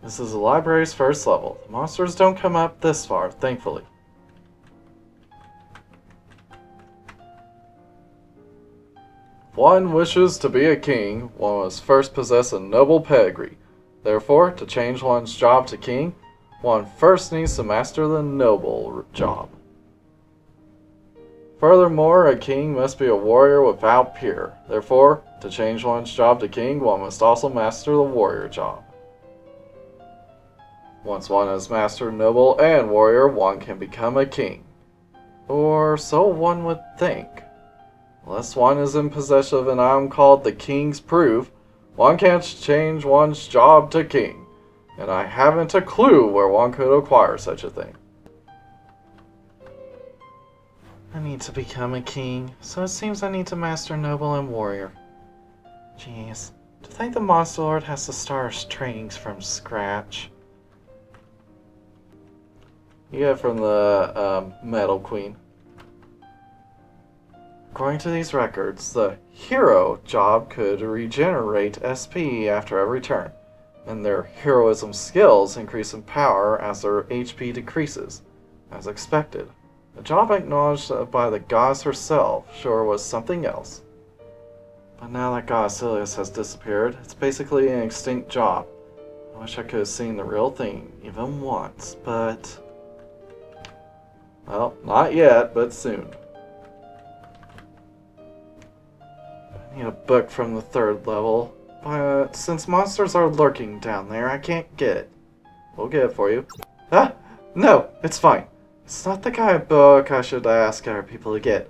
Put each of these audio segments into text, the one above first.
This is the library's first level. The monsters don't come up this far, thankfully. If one wishes to be a king, one must first possess a noble pedigree. Therefore, to change one's job to king, one first needs to master the noble job. Furthermore, a king must be a warrior without peer. Therefore, to change one's job to king, one must also master the warrior job. Once one has mastered noble and warrior, one can become a king. Or so one would think. Unless one is in possession of an item called the King's Proof, one can't change one's job to king, and I haven't a clue where one could acquire such a thing. I need to become a king, so it seems I need to master noble and warrior. Jeez, to think the Monster Lord has to start his trainings from scratch. You get it from the Metal Queen. According to these records, the hero job could regenerate SP after every turn, and their heroism skills increase in power as their HP decreases, as expected. A job acknowledged by the goddess herself sure was something else. But now that Goddess Ilias has disappeared, it's basically an extinct job. I wish I could have seen the real thing even once, but... well, not yet, but soon. I need a book from the 3rd level, but since monsters are lurking down there, I can't get it. We'll get it for you. Ah! No, it's fine. It's not the kind of book I should ask other people to get.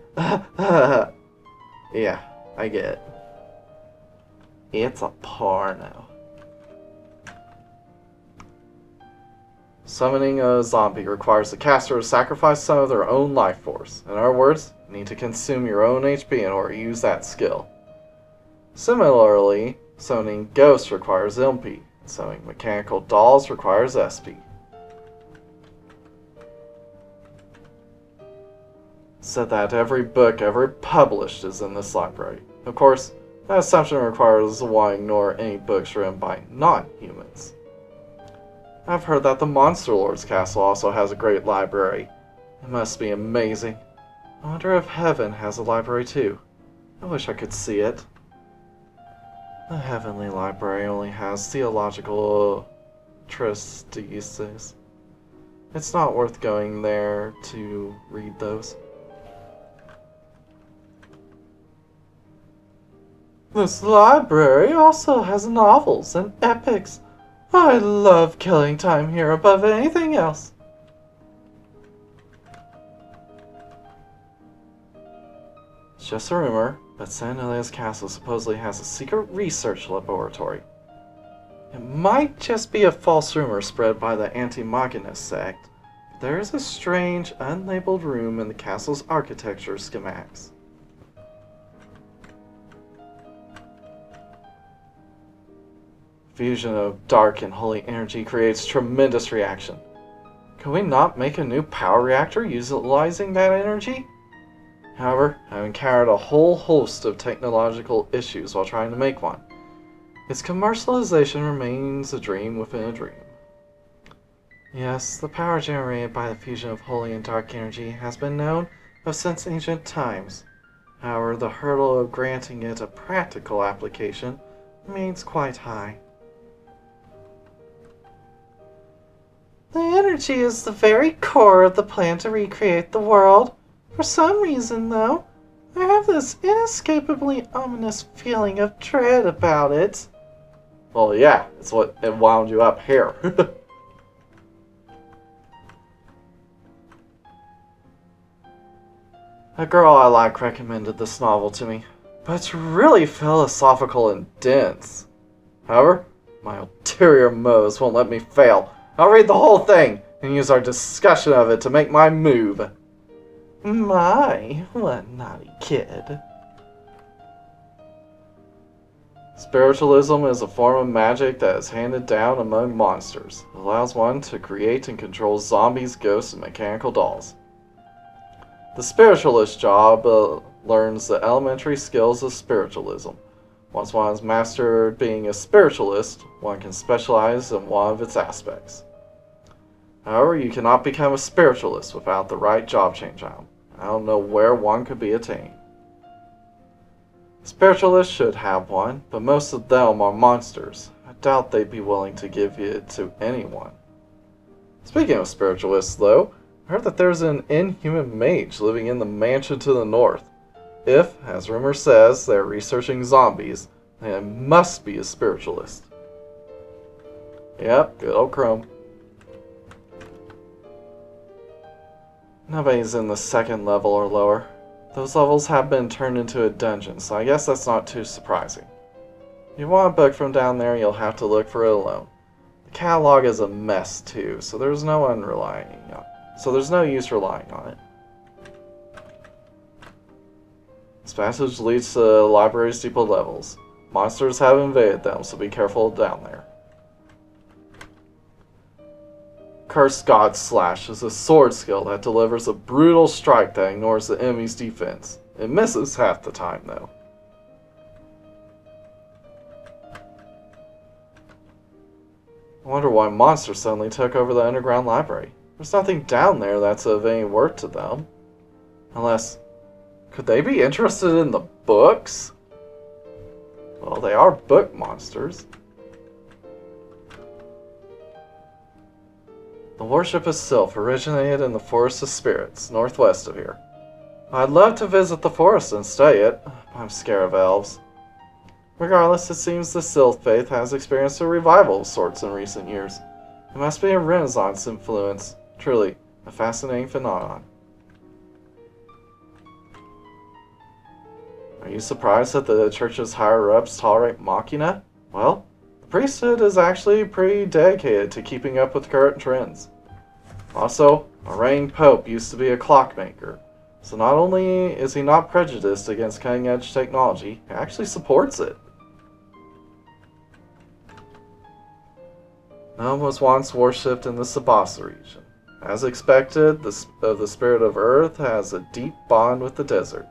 Yeah, I get it. It's a porno. Summoning a zombie requires the caster to sacrifice some of their own life force. In other words, you need to consume your own HP in order to use that skill. Similarly, summoning ghosts requires MP, and summoning mechanical dolls requires SP. Said that every book ever published is in this library. Of course, that assumption requires one ignore any books written by non-humans. I've heard that the Monster Lord's castle also has a great library. It must be amazing. I wonder if Heaven has a library too. I wish I could see it. The Heavenly Library only has theological treatises. It's not worth going there to read those. This library also has novels and epics. I love killing time here above anything else. It's just a rumor, but San Ilia's castle supposedly has a secret research laboratory. It might just be a false rumor spread by the anti-Maginus sect. There is a strange, unlabeled room in the castle's architecture schematics. Fusion of dark and holy energy creates tremendous reaction. Can we not make a new power reactor utilizing that energy? However, I've encountered a whole host of technological issues while trying to make one. Its commercialization remains a dream within a dream. Yes, the power generated by the fusion of holy and dark energy has been known of since ancient times. However, the hurdle of granting it a practical application remains quite high. The energy is the very core of the plan to recreate the world. For some reason, though, I have this inescapably ominous feeling of dread about it. Well, yeah, it's what it wound you up here. A girl I like recommended this novel to me, but it's really philosophical and dense. However, my ulterior motives won't let me fail. I'll read the whole thing and use our discussion of it to make my move. My, what naughty kid. Spiritualism is a form of magic that is handed down among monsters. It allows one to create and control zombies, ghosts, and mechanical dolls. The spiritualist job learns the elementary skills of spiritualism. Once one has mastered being a spiritualist, one can specialize in one of its aspects. However, you cannot become a spiritualist without the right job change item. I don't know where one could be attained. Spiritualists should have one, but most of them are monsters. I doubt they'd be willing to give it to anyone. Speaking of spiritualists, though, I heard that there's an inhuman mage living in the mansion to the north. If, as rumor says, they're researching zombies, then it must be a spiritualist. Yep, good old Chrome. Nobody's in the second level or lower. Those levels have been turned into a dungeon, so I guess that's not too surprising. If you want a book from down there, you'll have to look for it alone. The catalog is a mess too, so there's no use relying on it. This passage leads to the library's deeper levels. Monsters have invaded them, so be careful down there. Cursed God Slash is a sword skill that delivers a brutal strike that ignores the enemy's defense. It misses half the time, though. I wonder why monsters suddenly took over the underground library. There's nothing down there that's of any worth to them. Unless, could they be interested in the books? Well, they are book monsters. The worship of Sylph originated in the Forest of Spirits, northwest of here. I'd love to visit the forest and study it, but I'm scared of elves. Regardless, it seems the Sylph faith has experienced a revival of sorts in recent years. It must be a Renaissance influence. Truly, a fascinating phenomenon. Are you surprised that the church's higher-ups tolerate Machina? Well, the priesthood is actually pretty dedicated to keeping up with current trends. Also, our reigning pope used to be a clockmaker, so not only is he not prejudiced against cutting-edge technology, he actually supports it. Nome was once worshipped in the Sabasa region. As expected, the spirit of Earth has a deep bond with the desert.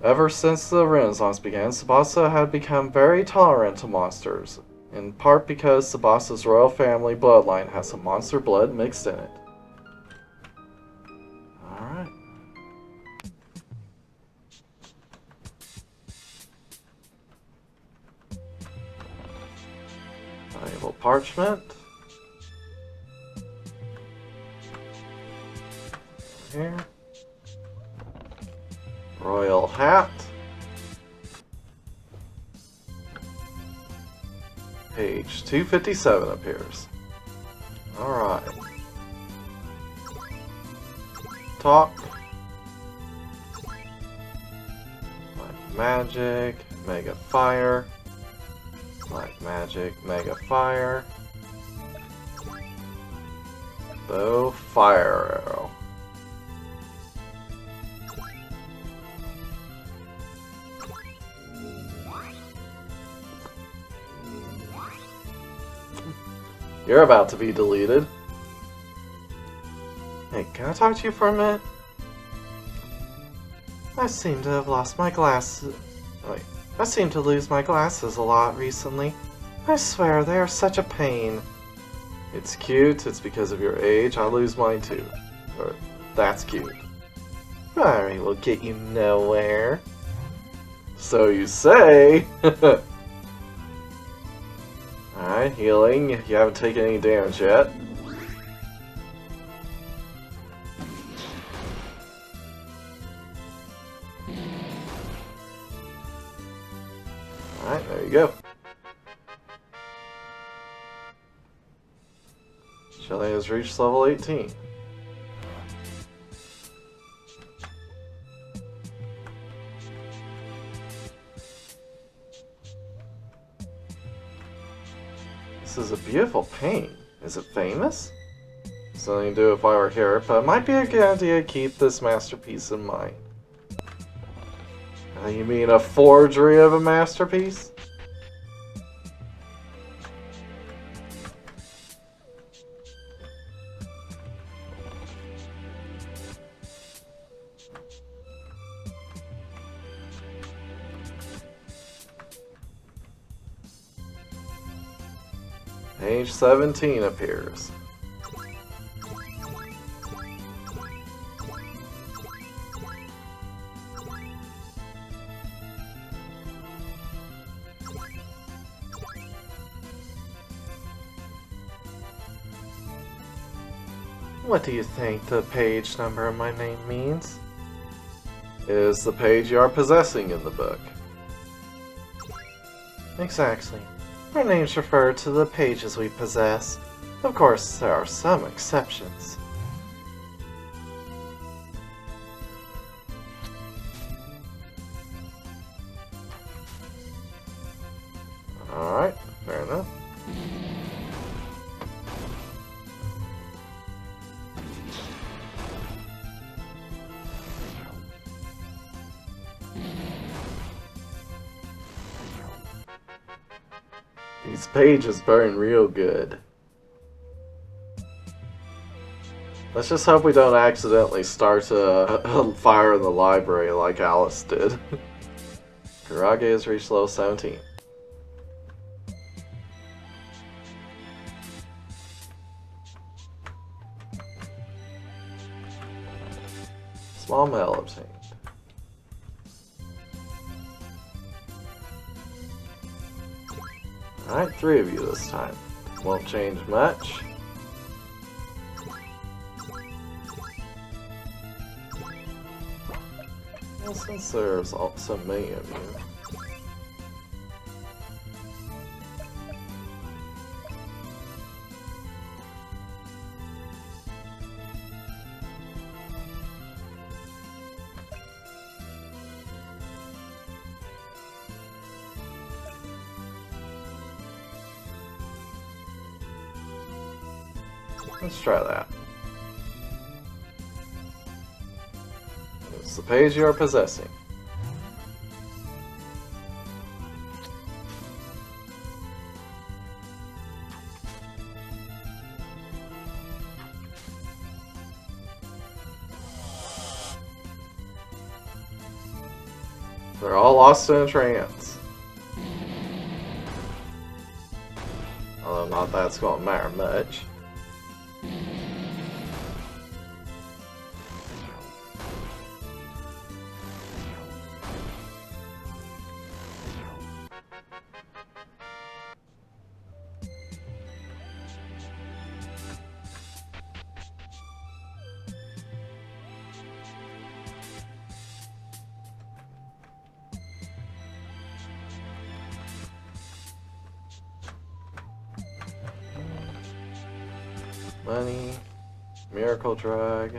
Ever since the Renaissance began, Sabasa had become very tolerant to monsters, in part because Sabasa's royal family bloodline has some monster blood mixed in it. Alright. Valuable parchment. Here. Royal hat. Page 257 appears. Alright. Talk. Like magic, mega fire. Like magic, mega fire. Bow, fire arrow. You're about to be deleted. Hey, can I talk to you for a minute? I seem to have lost my glasses. Wait, I seem to lose my glasses a lot recently. I swear, they are such a pain. It's cute, it's because of your age. I lose mine too. Or, that's cute. Worry will get you nowhere. So you say. Alright, healing. You haven't taken any damage yet. Alright, there you go. Shelly has reached level 18. This is a beautiful paint. Is it famous? Something to do if I were here, but it might be a good idea to keep this masterpiece in mind. You mean a forgery of a masterpiece? Page 17 appears. What do you think the page number of my name means? It is the page you are possessing in the book. Exactly. Our names refer to the pages we possess. Of course, there are some exceptions. Alright, fair enough. These pages burn real good. Let's just hope we don't accidentally start a fire in the library like Alice did. Karage has reached level 17. Small mail obtained. Alright, 3 of you this time. Won't change much. Well, since there's so many of you. Let's try that. It's the page you are possessing. They're all lost in a trance. Although not that's going to matter much. Money, miracle drug.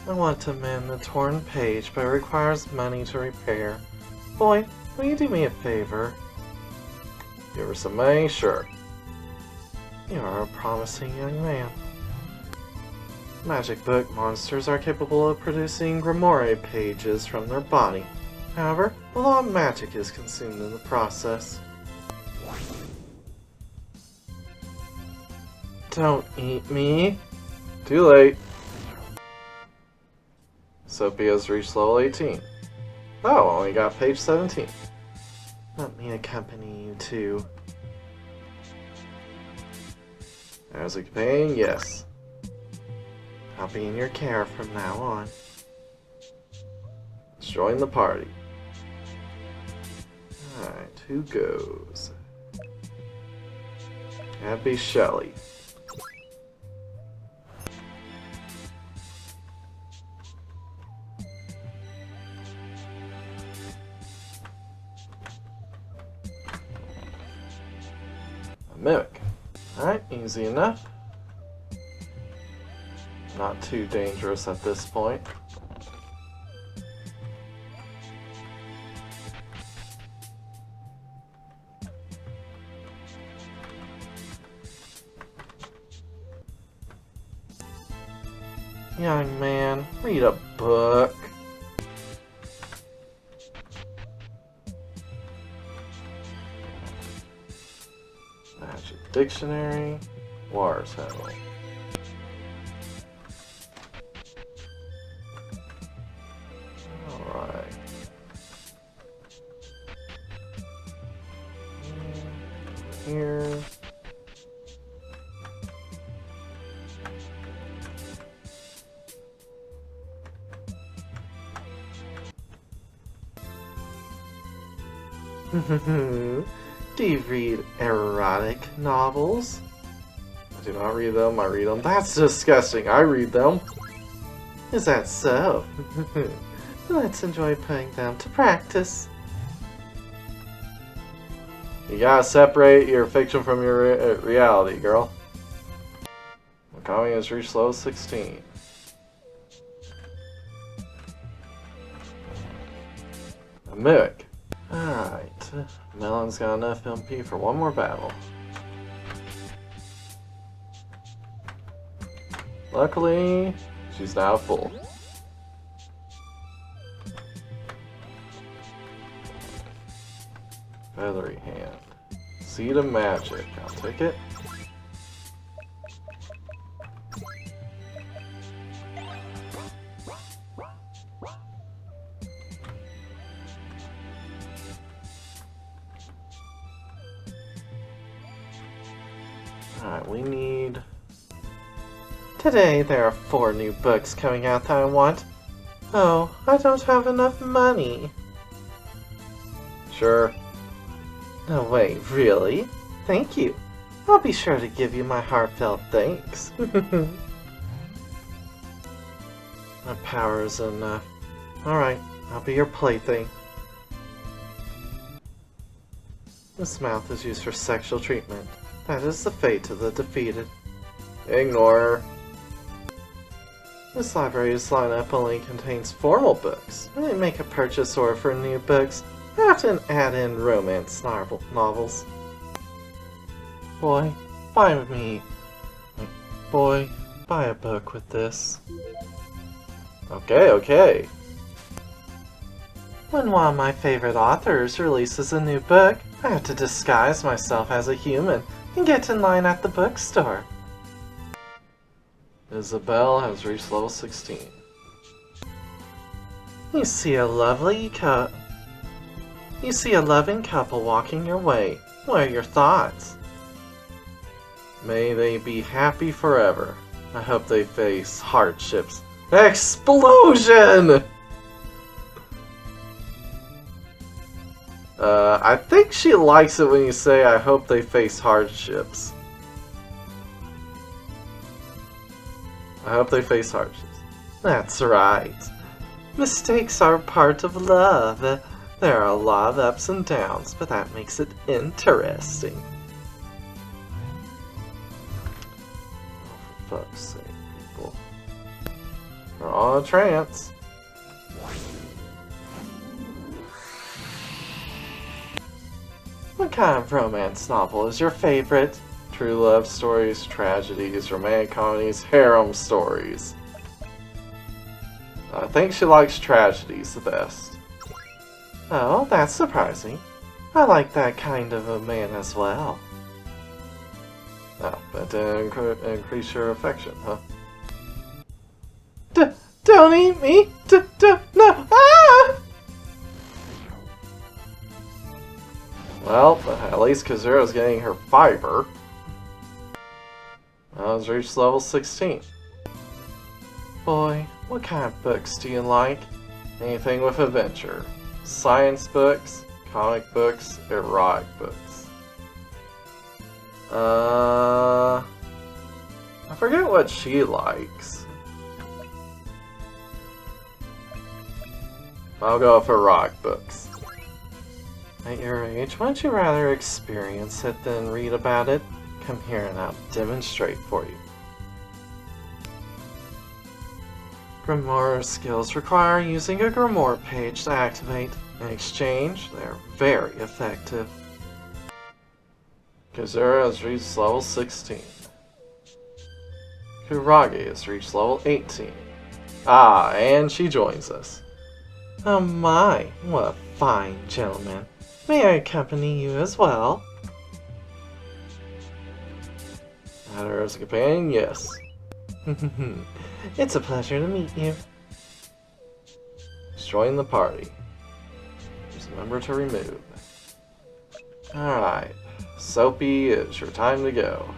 I want to mend the torn page, but it requires money to repair. Boy, will you do me a favor? Give her some money? Sure. You are a promising young man. Magic book monsters are capable of producing grimoire pages from their body. However, a lot of magic is consumed in the process. Don't eat me. Too late. Sophia's reached level 18. Oh, only got page 17. Let me accompany you too. As a companion, yes. I'll be in your care from now on. Let's join the party. Alright, who goes? That'd be Shelly. Mimic. Alright, easy enough. Not too dangerous at this point. Young man, read a book. Magic Dictionary, Water Tower. Alright. Do you read erotic novels? I do not read them, I read them. That's disgusting, I read them. Is that so? Let's enjoy putting them to practice. You gotta separate your fiction from your reality, girl. Wakami has reached level 16. A mimic. Alright. Melon's got enough MP for one more battle. Luckily, she's now full. Feathery hand. Seed of magic. I'll take it. Alright, we need... Today there are 4 new books coming out that I want. Oh, I don't have enough money. Sure. No way, really? Thank you. I'll be sure to give you my heartfelt thanks. My power is enough. Alright, I'll be your plaything. This mouth is used for sexual treatment. That is the fate of the defeated. Ignore her. This library's lineup only contains formal books. When I make a purchase order for new books, I often add in romance novels. Boy, buy a book with this. Okay. When one of my favorite authors releases a new book, I have to disguise myself as a human and get in line at the bookstore. Isabelle has reached level 16. You see a loving couple walking your way. What are your thoughts? May they be happy forever. I hope they face hardships. Explosion! I think she likes it when you say, I hope they face hardships. I hope they face hardships. That's right. Mistakes are part of love. There are a lot of ups and downs, but that makes it interesting. Oh, for fuck's sake, people. We're on a trance. What kind of romance novel is your favorite? True love stories, tragedies, romantic comedies, harem stories. I think she likes tragedies the best. Oh, that's surprising. I like that kind of a man as well. Oh, but increase your affection, huh? Don't eat me! No! Ah! Well, at least Kazuro's getting her fiber. Now has reached level 16. Boy, what kind of books do you like? Anything with adventure. Science books, comic books, erotic books. I forget what she likes. I'll go for erotic books. At your age, wouldn't you rather experience it than read about it? Come here and I'll demonstrate for you. Grimoire skills require using a Grimoire page to activate. In exchange, they're very effective. Kazura has reached level 16. Kurage has reached level 18. Ah, and she joins us. Oh my, what a fine gentleman. May I accompany you as well? Add her as a companion, yes. It's a pleasure to meet you. Just join the party. Just remember to remove. Alright. Soapy, it's your time to go.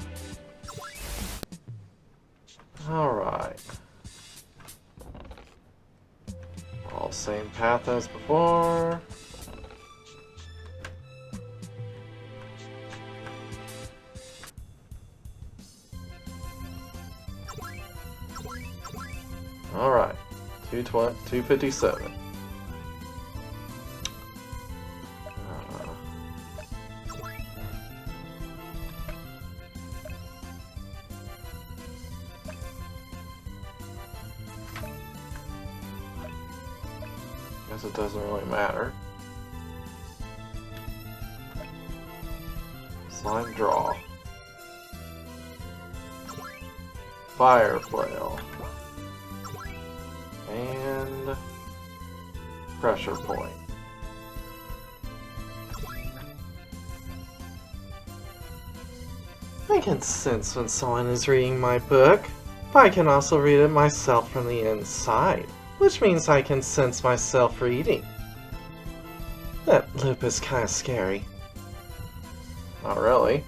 Alright. All same path as before. 257. Guess it doesn't really matter. Slime draw. Fire flail. And pressure point. I can sense when someone is reading my book, but I can also read it myself from the inside, which means I can sense myself reading. That loop is kinda scary. Not really.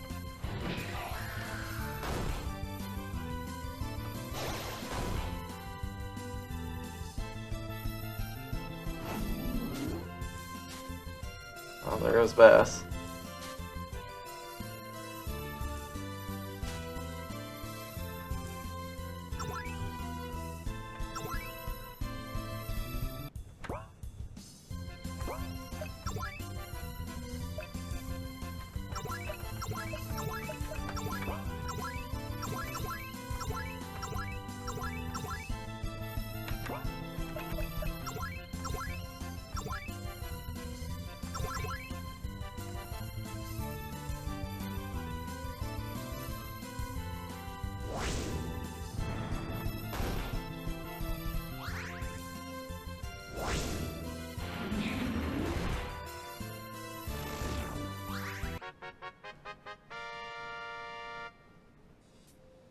Oh, there goes Bess.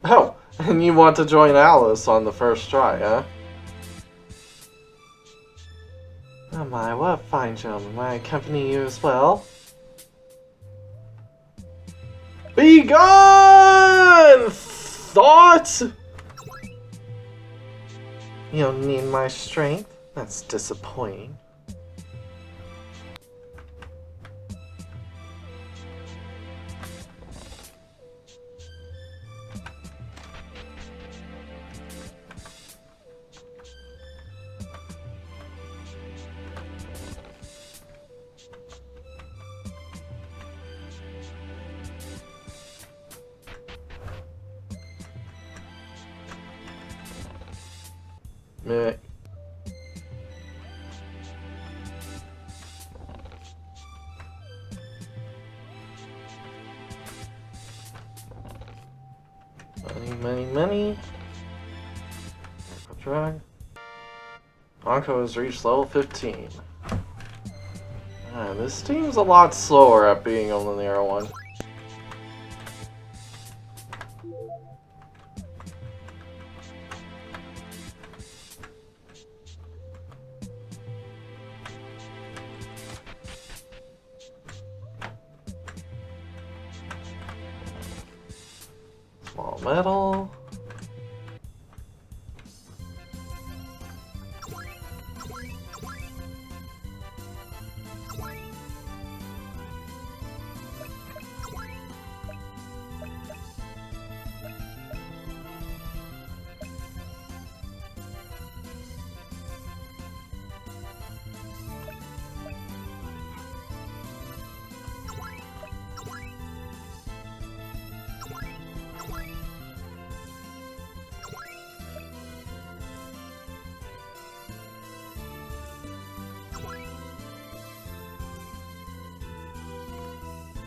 Oh, and you want to join Alice on the first try, huh? Oh my, what a fine gentleman. May I accompany you as well? Be gone! Thought! You don't need my strength? That's disappointing. Meh. Money. Drag. Anko has reached level 15. This team's a lot slower at being on the narrow one. Small metal.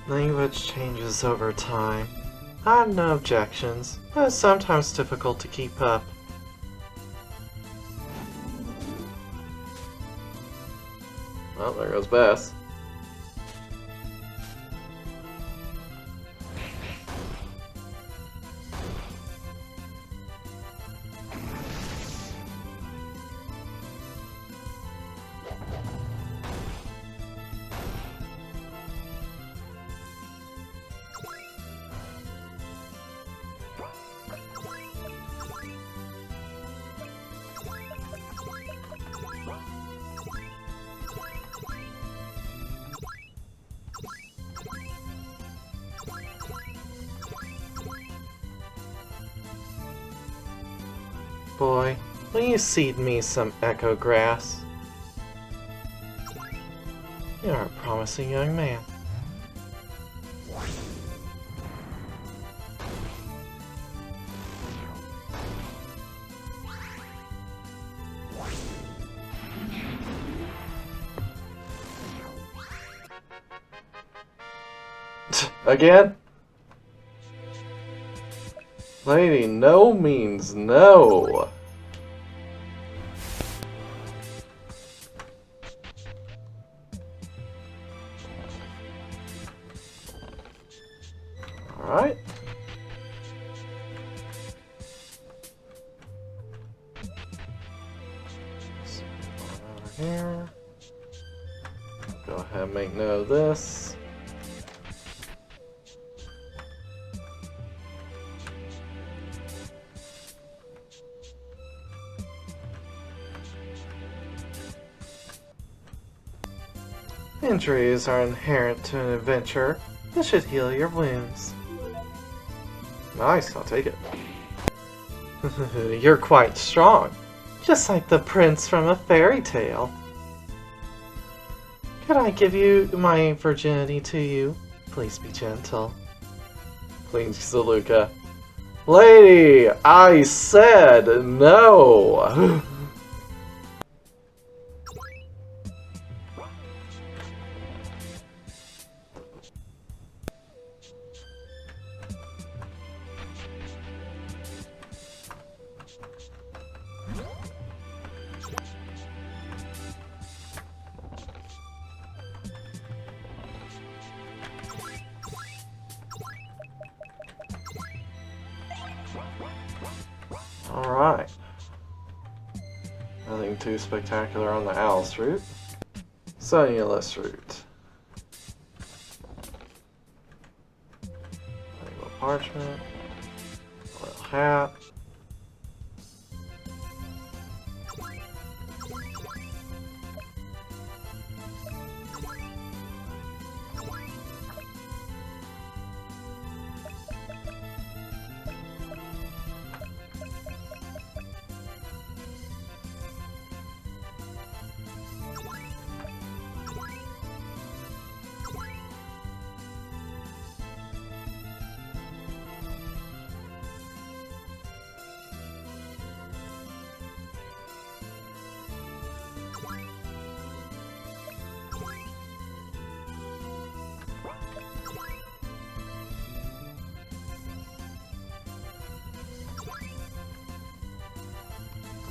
Language changes over time. I have no objections, but it's sometimes difficult to keep up. Well, there goes Bess. Boy, Will you seed me some echo grass? You are a promising young man. Again? Lady, no means no. Alright. Over here. Go ahead and make note of this. Injuries are inherent to an adventurer. This should heal your wounds. Nice, I'll take it. You're quite strong, just like the prince from a fairy tale. Could I give you my virginity to you? Please be gentle. Please, Zaluka. Lady, I said no! Alright. Nothing too spectacular on the Alice route. San Ilia route. Little parchment. Little hat.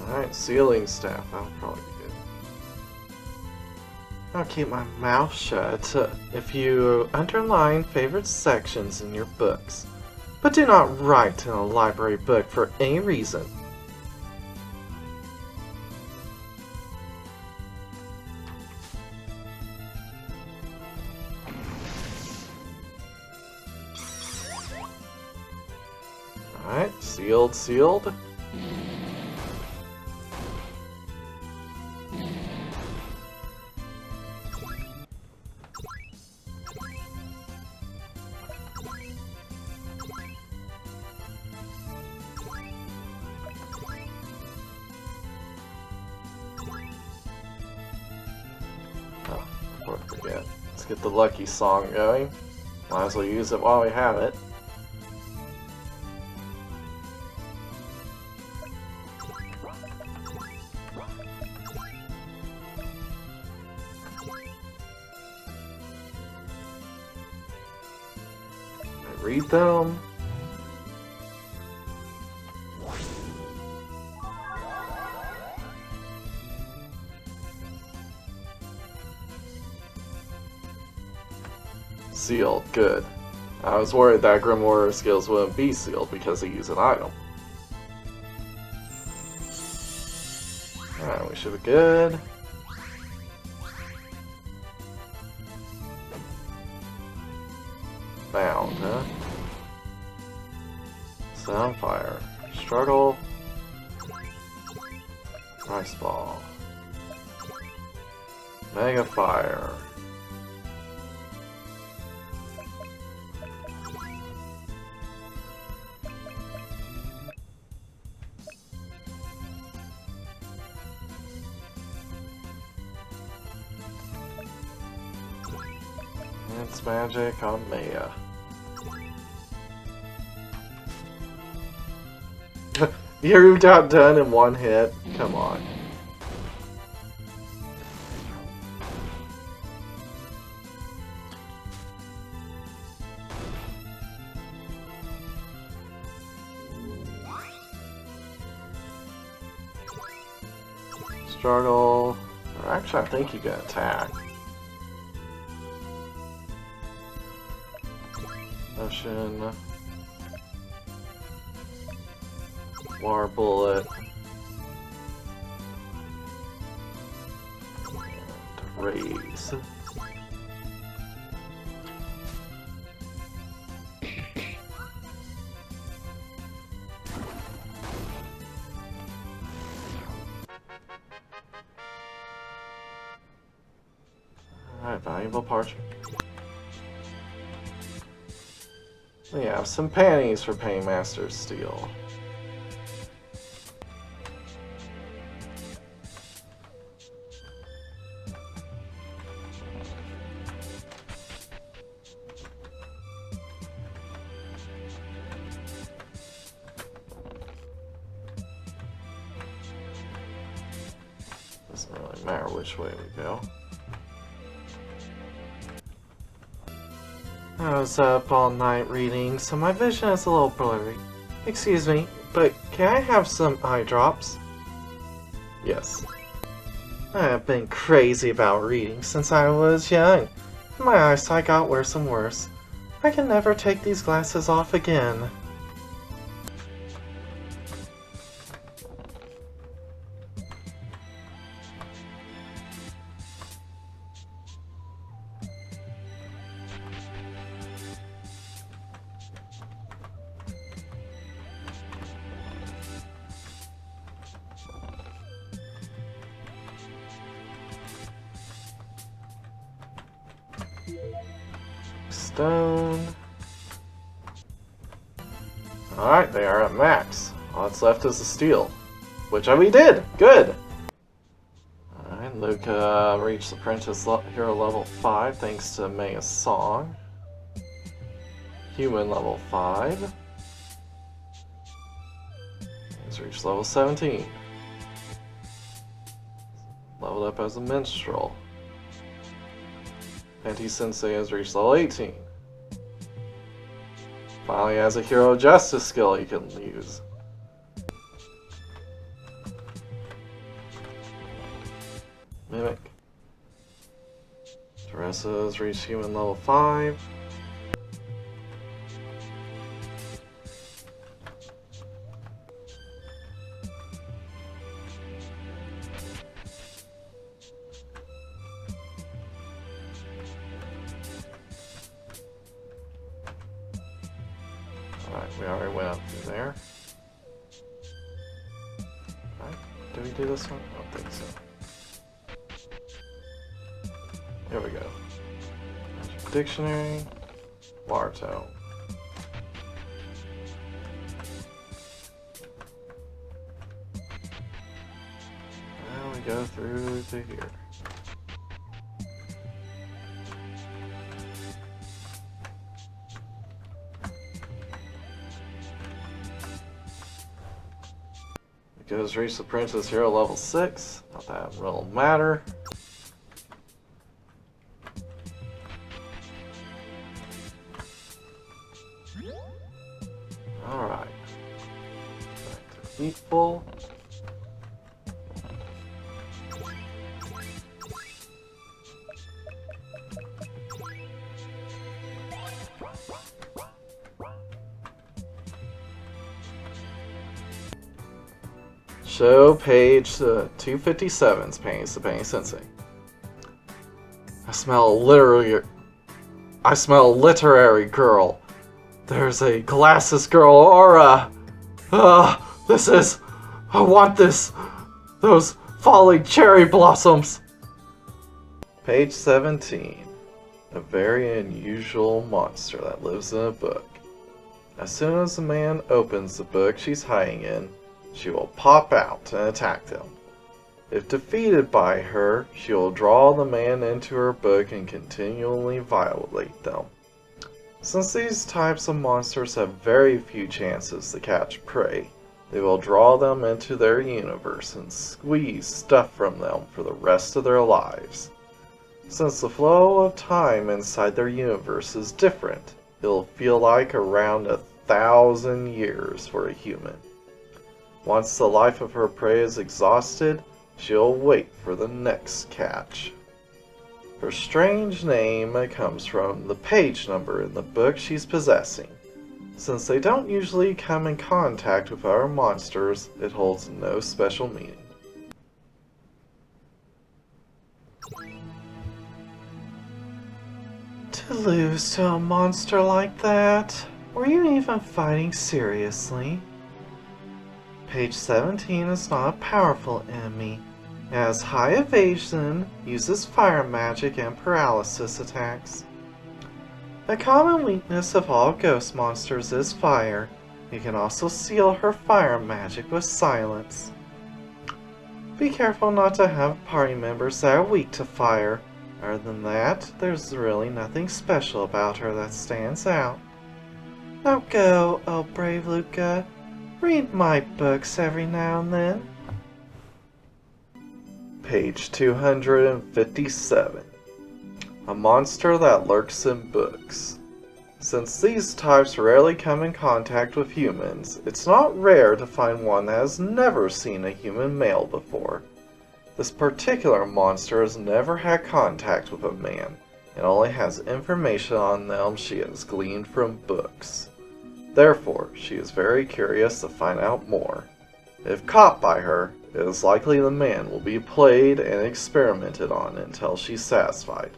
Alright, sealing staff. That'll probably be good. I'll keep my mouth shut if you underline favorite sections in your books, but do not write in a library book for any reason. Alright, sealed, sealed. Oh, before I forget, let's get the lucky song going. Might as well use it while we have it. Read them. Sealed, good. I was worried that Grimoire skills wouldn't be sealed because they use an item. Alright, we should be good. Bound, huh? Set on fire. Struggle. Ice ball. Mega fire. It's magic on Maya. You got done in one hit? Come on. Struggle. Or actually, I think you can attack. Motion. War bullet. And raise. Alright, valuable parchment. We have some panties for Paymaster's Steel. Doesn't really matter which way we go. I was up all night reading, so my vision is a little blurry. Excuse me, but can I have some eye drops? Yes. I have been crazy about reading since I was young. My eyesight got worse and worse. I can never take these glasses off again. Stone. Alright, they are at max. All that's left is the steel. Which we did! Good! Alright, Luca reached Apprentice Hero level 5 thanks to Maya's song. Human level 5. He's reached level 17. Leveled up as a minstrel. Anti-Sensei has reached level 18. Finally has a Hero Justice skill he can use. Mimic. Teresa's reached human level 5. Alright, we already went up through there. Alright, did we do this one? I don't think so. Here we go. Magic Dictionary. Larto. Now we go through to here. Because reach the Princess Hero level 6. Not that will matter. Alright. Back to Equal. Show page 257's Penny's the Penny Sensei. I smell a literary girl. There's a glasses girl aura. This is... I want this. Those falling cherry blossoms. Page 17. A very unusual monster that lives in a book. As soon as the man opens the book she's hiding in, she will pop out and attack them. If defeated by her, she will draw the man into her book and continually violate them. Since these types of monsters have very few chances to catch prey, they will draw them into their universe and squeeze stuff from them for the rest of their lives. Since the flow of time inside their universe is different, it'll feel like around 1,000 years for a human. Once the life of her prey is exhausted, she'll wait for the next catch. Her strange name comes from the page number in the book she's possessing. Since they don't usually come in contact with our monsters, it holds no special meaning. To lose to a monster like that? Were you even fighting seriously? Page 17 is not a powerful enemy. It has high evasion, uses fire magic and paralysis attacks. A common weakness of all ghost monsters is fire. You can also seal her fire magic with silence. Be careful not to have party members that are weak to fire. Other than that, there's really nothing special about her that stands out. Now go, oh brave Luca. Read my books every now and then. Page 257. A monster that lurks in books. Since these types rarely come in contact with humans, it's not rare to find one that has never seen a human male before. This particular monster has never had contact with a man, and only has information on them she has gleaned from books. Therefore, she is very curious to find out more. If caught by her, it is likely the man will be played and experimented on until she's satisfied.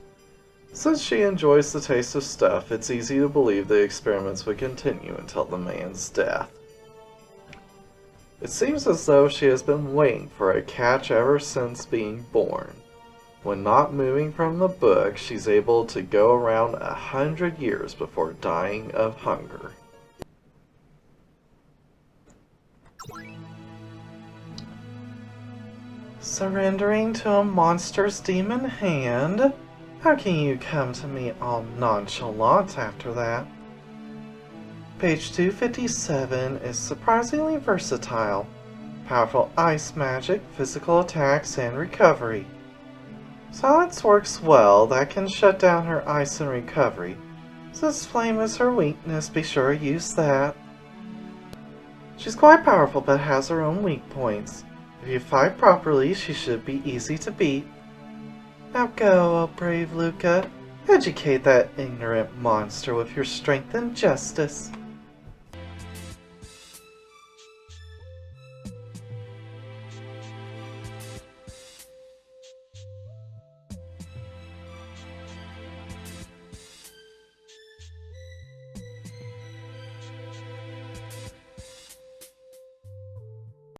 Since she enjoys the taste of stuff, it's easy to believe the experiments would continue until the man's death. It seems as though she has been waiting for a catch ever since being born. When not moving from the book, she's able to go around 100 years before dying of hunger. Surrendering to a monster's demon hand? How can you come to me all nonchalant after that? Page 257 is surprisingly versatile. Powerful ice magic, physical attacks, and recovery. Silence works well, that can shut down her ice and recovery. Since flame is her weakness, be sure to use that. She's quite powerful but has her own weak points. If you fight properly, she should be easy to beat. Now go, oh brave Luca. Educate that ignorant monster with your strength and justice.